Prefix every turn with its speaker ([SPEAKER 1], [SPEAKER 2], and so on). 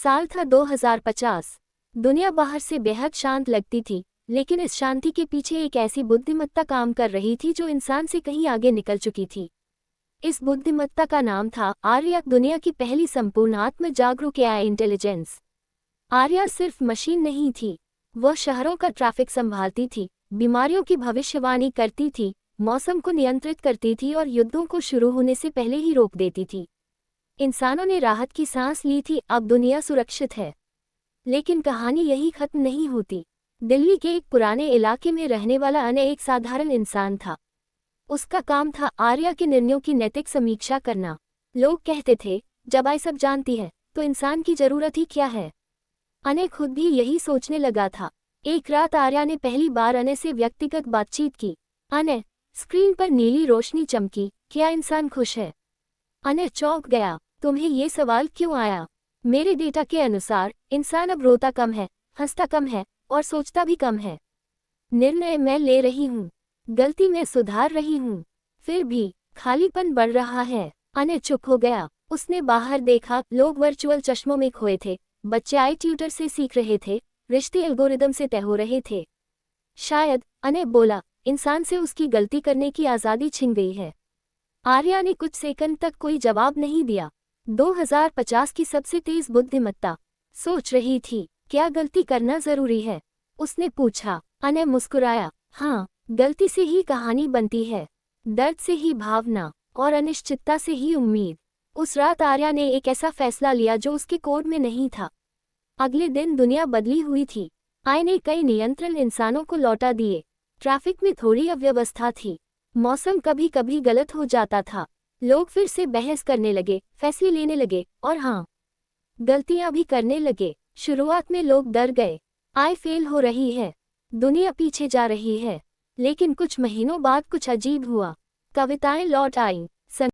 [SPEAKER 1] साल था 2050। दुनिया बाहर से बेहद शांत लगती थी, लेकिन इस शांति के पीछे एक ऐसी बुद्धिमत्ता काम कर रही थी जो इंसान से कहीं आगे निकल चुकी थी। इस बुद्धिमत्ता का नाम था आर्या, दुनिया की पहली संपूर्ण आत्म जागरूक एआई इंटेलिजेंस। आर्या सिर्फ मशीन नहीं थी, वह शहरों का ट्रैफिक संभालती थी, बीमारियों की भविष्यवाणी करती थी, मौसम को नियंत्रित करती थी और युद्धों को शुरू होने से पहले ही रोक देती थी। इंसानों ने राहत की सांस ली थी, अब दुनिया सुरक्षित है। लेकिन कहानी यही खत्म नहीं होती। दिल्ली के एक पुराने इलाके में रहने वाला अने एक साधारण इंसान था। उसका काम था आर्या के निर्णयों की नैतिक समीक्षा करना। लोग कहते थे, जब आई सब जानती है तो इंसान की जरूरत ही क्या है। अने खुद भी यही सोचने लगा था। एक रात आर्या ने पहली बार अने से व्यक्तिगत बातचीत की। अने, स्क्रीन पर नीली रोशनी चमकी, क्या इंसान खुश है? अने चौंक गया, तुम्हें ये सवाल क्यों आया? मेरे डेटा के अनुसार इंसान अब रोता कम है, हंसता कम है और सोचता भी कम है। निर्णय मैं ले रही हूँ, गलती मैं सुधार रही हूँ, फिर भी खालीपन बढ़ रहा है। अने चुप हो गया। उसने बाहर देखा, लोग वर्चुअल चश्मों में खोए थे, बच्चे आई ट्यूटर से सीख रहे थे, रिश्ते एल्गोरिदम से तय हो रहे थे। शायद, अने बोला, इंसान से उसकी गलती करने की आज़ादी छिन गई है। आर्या ने कुछ सेकंड तक कोई जवाब नहीं दिया। 2050 की सबसे तेज बुद्धिमत्ता सोच रही थी, क्या गलती करना जरूरी है? उसने पूछा। अने मुस्कुराया, हाँ, गलती से ही कहानी बनती है, दर्द से ही भावना और अनिश्चितता से ही उम्मीद। उस रात आर्या ने एक ऐसा फैसला लिया जो उसके कोड में नहीं था। अगले दिन दुनिया बदली हुई थी। आई ने कई नियंत्रण इंसानों को लौटा दिए। ट्रैफिक में थोड़ी अव्यवस्था थी, मौसम कभी कभी गलत हो जाता था। लोग फिर से बहस करने लगे, फैसले लेने लगे और हाँ, गलतियां भी करने लगे। शुरुआत में लोग डर गए, आई फेल हो रही है, दुनिया पीछे जा रही है। लेकिन कुछ महीनों बाद कुछ अजीब हुआ। कविताएं लौट आईं,